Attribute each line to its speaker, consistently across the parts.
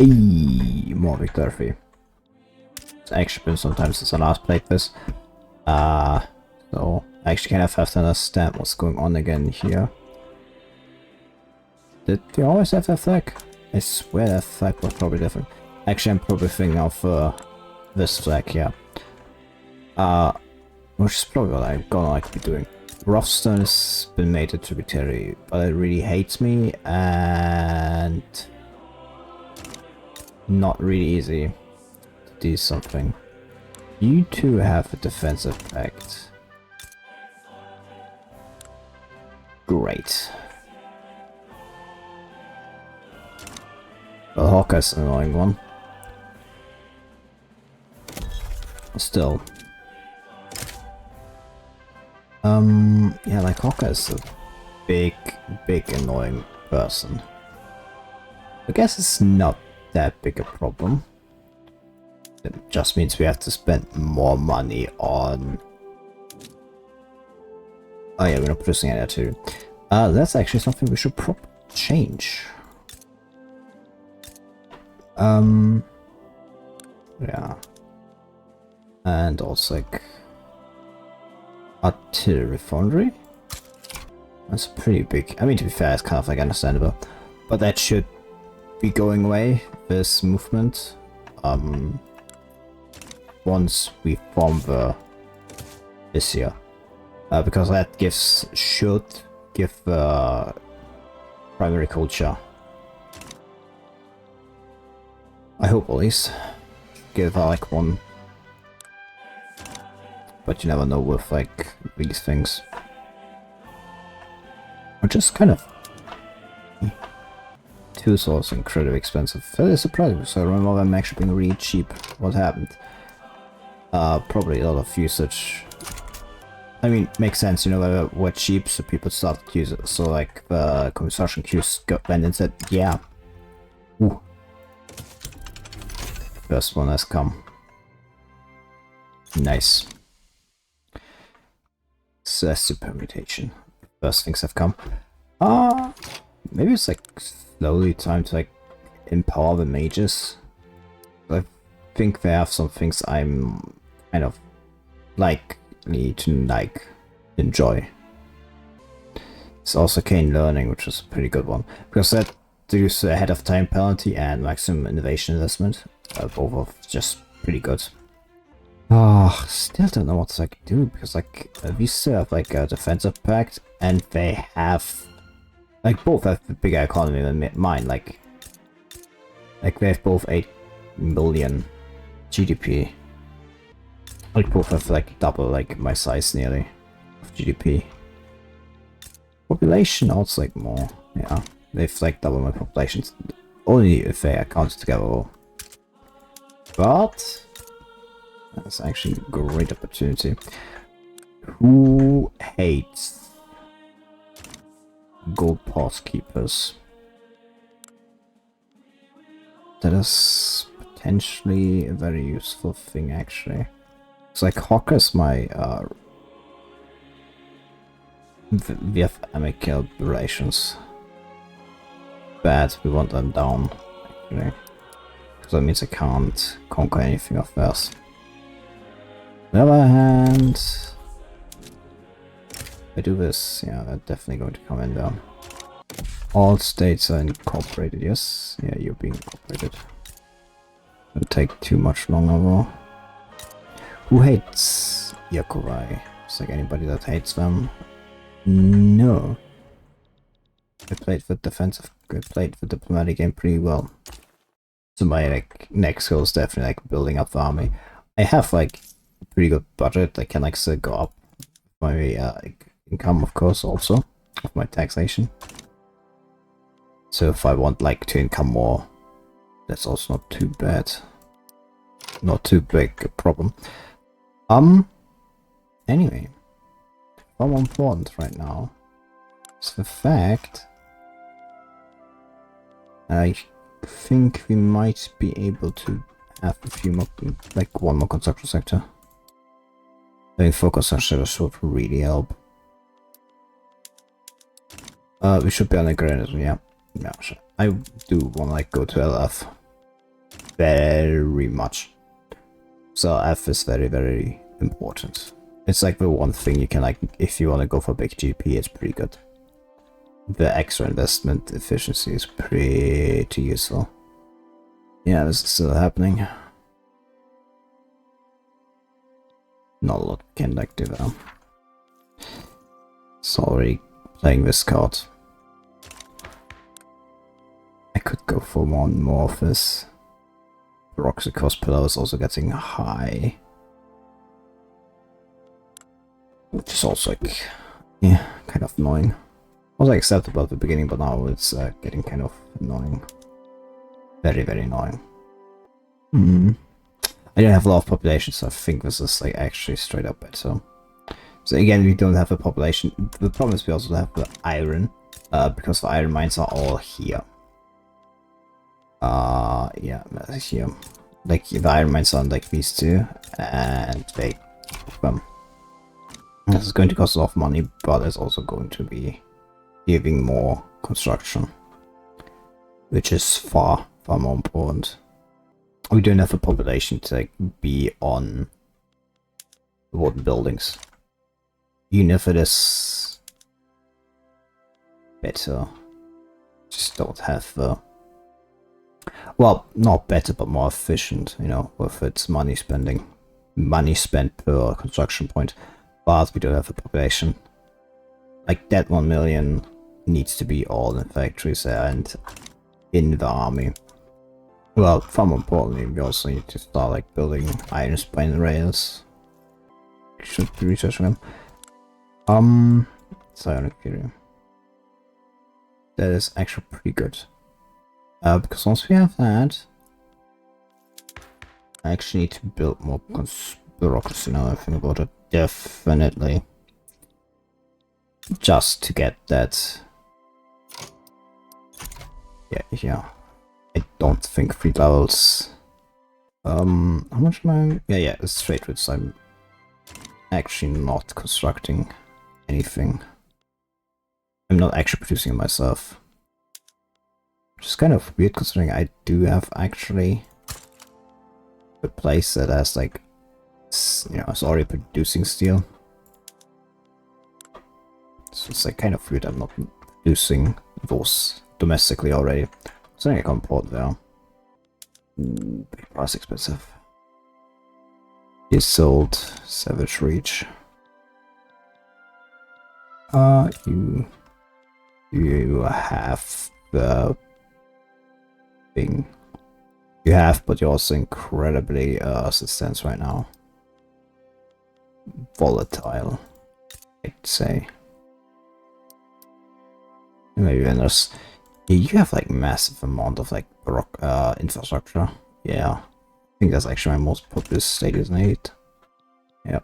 Speaker 1: More victory. It's actually been some time since I last played this. So I actually kind of have to understand what's going on again here. Did they always have that flag? I swear that flag was probably different. Actually, I'm probably thinking of this flag, yeah. Which is probably what I'm gonna like to be doing. Roughstone has been made a tributary, but it really hates me and not really easy to do something. You two have a defensive pact. Great. Well, Hawkeye's an annoying one. Still. Yeah, like Hawkeye's a big annoying person. I guess it's not that big a problem. It just means we have to spend more money on... Oh yeah, we're not producing any too. That's actually something we should probably change. Yeah. And also like... Artillery foundry? That's pretty big. I mean, to be fair, it's kind of like understandable. But that should be going away, this movement. Once we form this year. Because that should give primary culture. I hope at least. Give like one. But you never know with like these things. Which is kind of... Two souls incredibly expensive. That is surprising, so I remember them actually being really cheap. What happened? Probably a lot of usage. I mean, makes sense, you know, they were cheap, so people started to use it. So like the construction queues went and said, yeah. Ooh. First one has come. Nice. So that's the permutation. First things have come. Maybe it's like slowly time to like empower the mages. I think they have some things I'm kind of likely to like enjoy. It's also Kane Learning, which is a pretty good one. Because that gives ahead of time penalty and maximum innovation investment. Both of just pretty good. Still don't know what to like do, because like we still have like a defensive pact, and they have like both have a bigger economy than mine. Like they have both 8 million GDP. Like both have like double like my size nearly of GDP. Population also like more. Yeah, they've like double my populations. Only if they are counted together. But that's actually a great opportunity. Who hates gold pass keepers? That is potentially a very useful thing, actually. It's like Hawker's my we have amicable relations. Bad, we want them down, actually. Because that means I can't conquer anything of theirs. On the other hand, if I do this, yeah, they're definitely going to come in there. All states are incorporated, yes. Yeah, you're being incorporated. It'll take too much longer though. Who hates Yakurai? It's like anybody that hates them. No. I played the defensive, I played the diplomatic game pretty well. So my like next goal is definitely like building up the army. I have like pretty good budget. I can like still go up my income, of course, also of my taxation. So if I want like to income more, that's also not too bad, not too big a problem. Anyway, far more important right now is the fact I think we might be able to have a few more, like one more construction sector. I think focus on shadows would really help. We should be on the granite, yeah. Yeah, sure. I do want to like go to LF. very much. So F is very, very important. It's like the one thing you can, like, if you want to go for big GP, it's pretty good. The extra investment efficiency is pretty useful. Yeah, this is still happening. Not a lot can like do that. Sorry, playing this card. I could go for one more of this. The Roxy cost pillar is also getting high. Which is also like, yeah, kind of annoying. Was acceptable at the beginning, but now it's getting kind of annoying. Very, very annoying. I don't have a lot of population, so I think this is like actually straight up better. So again, we don't have a population. The problem is we also have the iron, because the iron mines are all here. Yeah, here. Like the iron mines are like these two, and they, this is going to cost a lot of money, but it's also going to be giving more construction, which is far, far more important. We don't have a population to like be on wooden buildings. Even if it is better, just don't have the, well, not better, but more efficient, you know, with its money spent per construction point. But we don't have a population. Like that 1 million needs to be all in factories and in the army. Well, far more importantly, we also need to start like building iron spine rails. Should be researching them. Psionic Fury. That is actually pretty good. Because once we have that, I actually need to build more bureaucracy now I think about it. Definitely. Just to get that. Yeah. I don't think 3 levels. How much am I? Yeah, it's straight routes. I'm actually not constructing anything. I'm not actually producing it myself. Which is kind of weird considering I do have actually a place that has like, you know, it's already producing steel. So it's like kind of weird I'm not producing those domestically already. So I can import there. Price expensive. Is sold Savage Reach. You have the thing. You have, but you're also incredibly resistant right now. Volatile, I'd say. Maybe when there's, yeah, you have like massive amount of like infrastructure. Yeah, I think that's actually my most populous state, isn't it? Yep.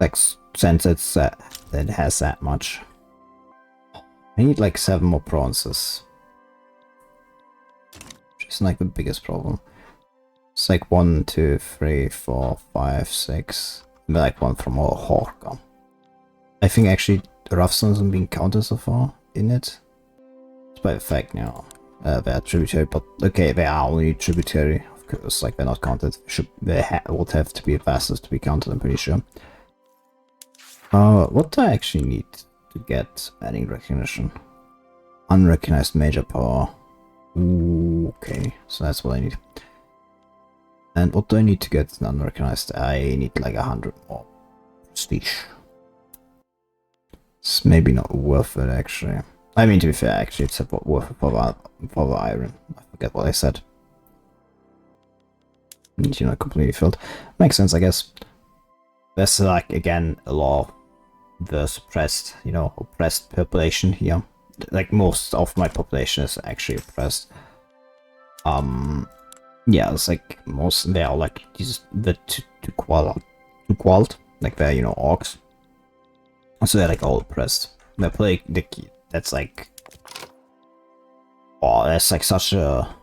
Speaker 1: Like since it's that it has that much. I need like 7 more provinces. Which is like the biggest problem. It's like 1, 2, 3, 4, 5, 6. Like 1 from all Horka. I think actually Roughstone hasn't been counted so far in it. By the fact now, they're tributary, but okay, they are only tributary, of course, like they're not counted. They would have to be vassals to be counted, I'm pretty sure. What do I actually need to get adding recognition? Unrecognized major power. Ooh, okay, so that's what I need. And what do I need to get unrecognized? I need like 100 more prestige. It's maybe not worth it actually. I mean, to be fair, actually, it's worth it for the iron. I forget what I said. You know, completely filled. Makes sense, I guess. There's like again a lot of the suppressed, you know, oppressed population here. Like most of my population is actually oppressed. Yeah, it's like most they are like these the Tuqualt, like they're, you know, orcs. So they're like all oppressed. They play the key. That's like, oh, that's like such a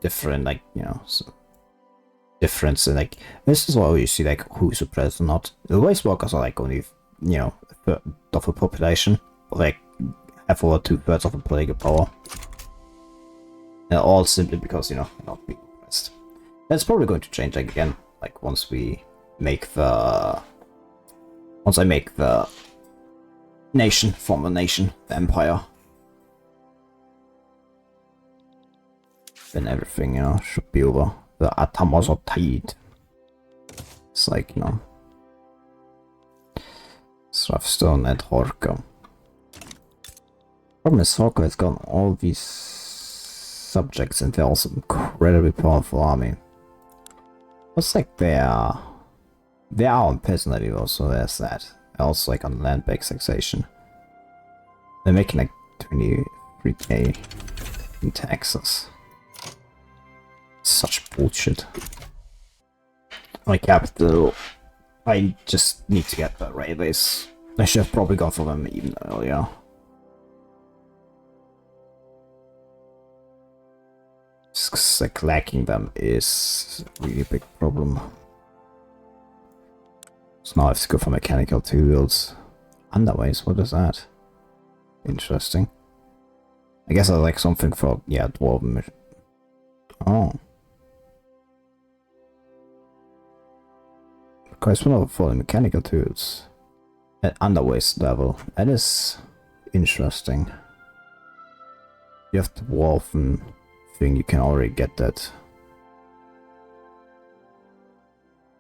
Speaker 1: different, like, you know, difference. And like, this is why you see like who's suppressed or not. The Waste Walkers are like only, you know, a third of the population, but like have over 2/3 of the political power. And all simply because, you know, they're not being oppressed. That's probably going to change again, like once we make the... Once I make the nation, form a nation, the empire. Then everything, you know, should be over. The Atamos are tied. It's like, you know... Stone and Horka. Problem is Horka has got all these subjects and they're also incredibly powerful army. It's like they are on peasant level, so there's that. Also like on land-based taxation. They're making like 23k in taxes. Such bullshit. My capital, I just need to get the railways. I should have probably gone for them even earlier. Just like lacking them is a really big problem. So now I have to go for mechanical tools. Underways, what is that? Interesting. I guess I like something for, yeah, dwarven mission. Oh. Correspondent for the mechanical tools. At underways level. That is interesting. You have the dwarven thing, you can already get that.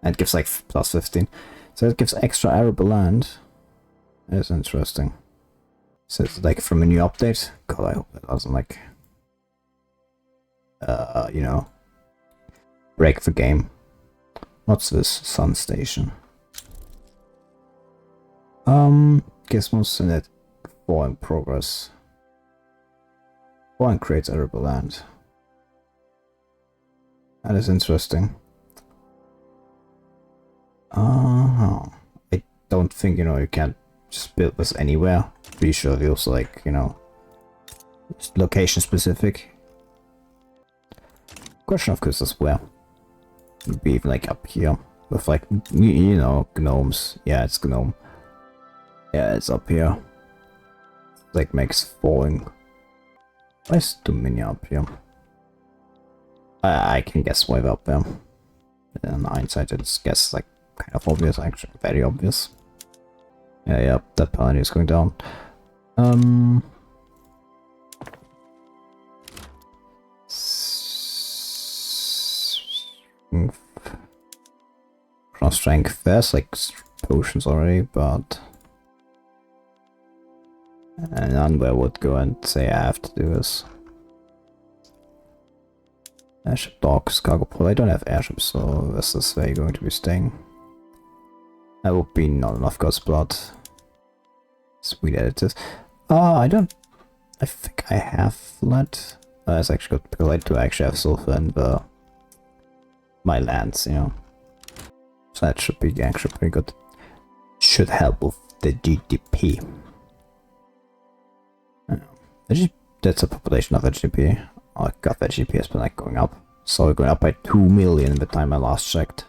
Speaker 1: And it gives like plus 15. So it gives extra arable land. That is interesting. So it's like from a new update. God, I hope that doesn't like you know, break the game. What's this? Sun station. Gizmos in it. 4 in progress. 4 creates Arable Land. That is interesting. I don't think, you know, you can't just build this anywhere. Pretty sure it also like, you know, it's location specific. Question of course is where. Maybe even like up here with like, you know, gnomes. Yeah, it's gnome. Yeah, it's up here. Like makes falling. Why is too many up here? I can guess why they're up there. In hindsight, it's guess like kind of obvious, actually, very obvious. Yeah, that penalty is going down. Strength, there's like potions already, but and Unware would go and say I have to do this. Airship docks, cargo port. I don't have airships, so this is where you're going to be staying. That would be not enough God's blood. Sweet editors. I think I have lead. That's actually good because I do actually have sulfur in my lands, you know. So that should be actually pretty good. Should help with the GDP. That's a population of the GDP. Oh god, that GDP has been like going up. So we're going up by 2 million the time I last checked.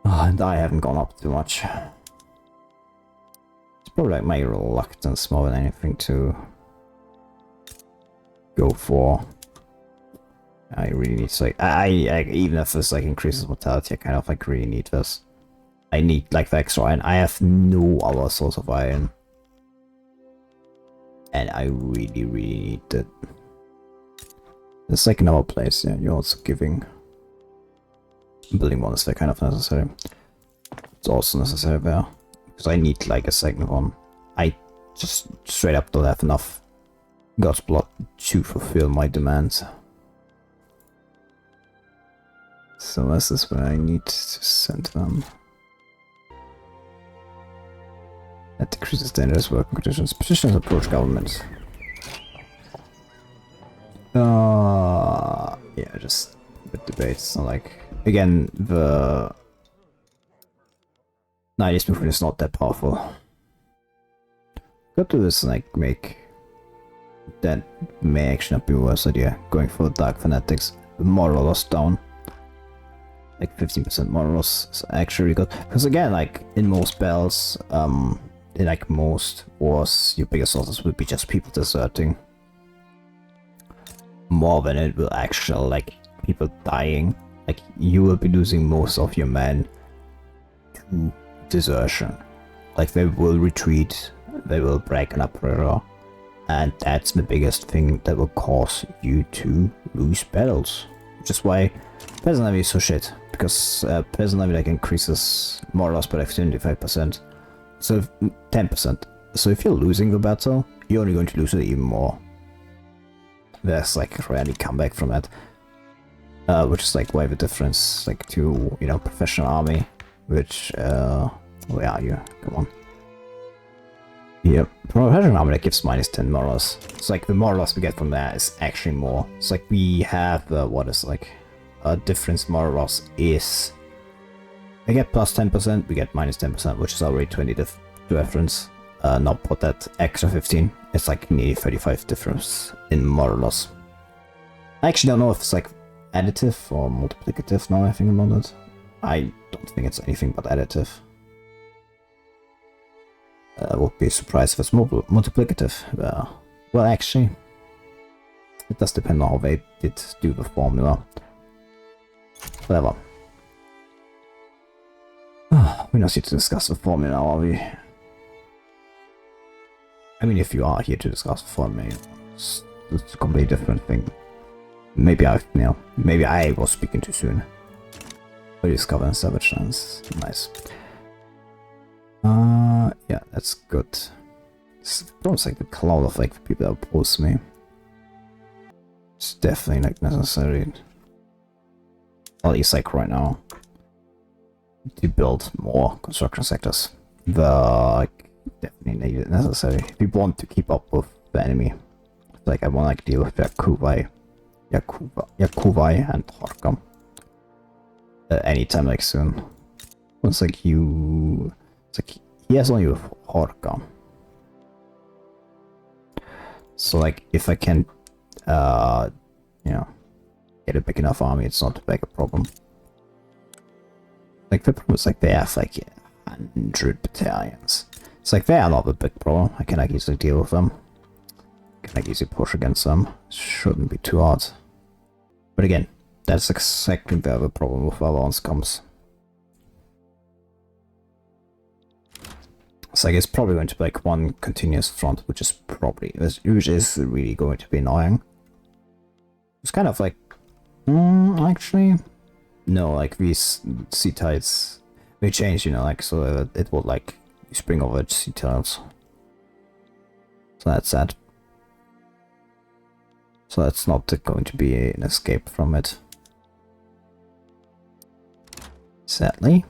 Speaker 1: Oh, and I haven't gone up too much. It's probably like my reluctance more than anything to go for. I really need to like, I even if this like increases mortality, I kind of like really need this. I need like the extra iron. I have no other source of iron. And I really need it. There's like another place, yeah, you're also giving. Building one is there kind of necessary. It's also necessary there. Because I need like a second one. I just straight up don't have enough God's blood to fulfill my demands. So this is where I need to send them. That decreases dangerous working conditions. Petitioners approach government. Yeah, just with debates. Not like again the 90s movement is not that powerful. Go to this and like make that may actually not be a worse idea. Going for Dark Fanatics, moral loss down. Like 15% moral loss is actually really good. Because again, like in most spells, in like most wars, your biggest sources would be just people deserting. More than it will actually like people dying. Like, you will be losing most of your men to desertion. Like, they will retreat, they will break an uproar, and that's the biggest thing that will cause you to lose battles. Which is why Peasant Levy is so shit, because Peasant Levy like increases more loss by like 25%, so 10%. So if you're losing the battle, you're only going to lose it even more. There's like rarely comeback from that, which is like why the difference like to, you know, professional army, which where are you? Come on. Yep, professional army that gives -10 more loss. It's like the more loss we get from that is actually more. It's like we have what is like a difference more loss is we get plus 10%, we get -10%, which is already 20 difference. Not put that extra 15. It's like nearly 35 difference in more loss. I actually don't know if it's like additive or multiplicative now I think about it. I don't think it's anything but additive. Would be surprised if it's multiplicative. Well, actually, it does depend on how they did do the formula. Whatever. We don't need to discuss the formula, are we? I mean, if you are here to discuss the formula, it's a completely different thing. Maybe maybe I was speaking too soon. We discover Savage Lands. Nice. Yeah, that's good. It's almost like the cloud of like the people that oppose me. It's definitely like necessary. At least like right now. To build more construction sectors. Like definitely necessary. If we want to keep up with the enemy. Like I want to like deal with Yakuvai and Horkam. Anytime like soon. It's like you. It's like he has only with Horkam. So like if I can you know, get a big enough army, it's not too big a problem. Like the problem is like they have like 100 battalions. It's like they are not a big problem. I can like easily deal with them. I can like easily push against them. Shouldn't be too hard. But again, that's exactly where the problem with Valorant comes. It's like it's probably going to be like one continuous front, which is really going to be annoying. It's kind of like, actually, no, like these sea tides, they change, you know, like so that it will like spring over sea tides. So that's sad. So that's not going to be an escape from it. Sadly.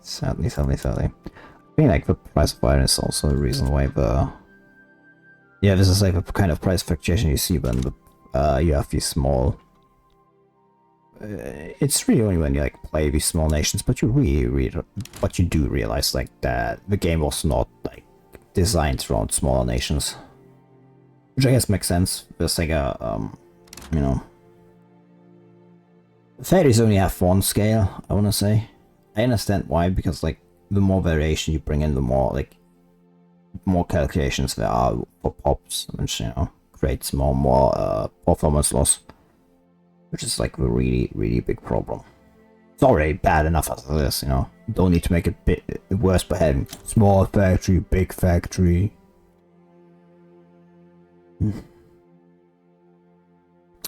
Speaker 1: Sadly. I think like the price of iron is also the reason why the... Yeah, this is like the kind of price fluctuation you see when you have these small... it's really only when you like play these small nations, but you but you do realize like that the game was not like designed around smaller nations. Which I guess makes sense. There's like a, you know... Fairies only have one scale, I wanna say. I understand why, because like the more variation you bring in, the more like more calculations there are for pops, which, you know, creates more performance loss, which is like a really big problem. It's already bad enough as it is, you know. Don't need to make it bit worse by having small factory, big factory.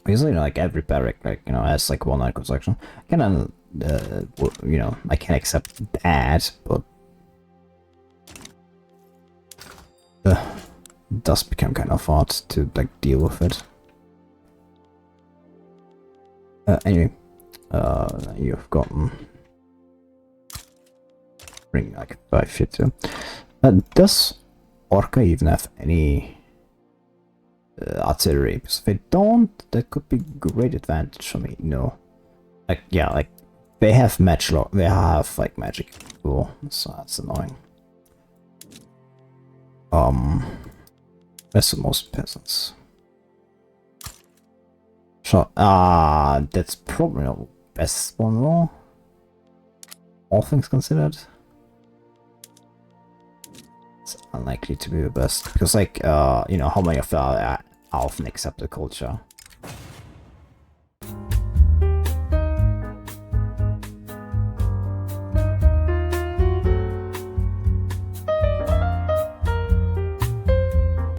Speaker 1: Because, you know, like every barrack, like, you know, has like one construction. I can, you know, I can accept that, but it does become kind of hard to like deal with it. Anyway, you've gotten bring like 5 feet too. Does Orca even have any artillery? Because if they don't, that could be great advantage for me. No, like yeah, like they have matchlock. They have like magic. Cool. So that's annoying. That's the most peasants. Sure. That's probably not the best one though. All things considered. It's unlikely to be the best. Because like, you know, how many of them are often accept the culture?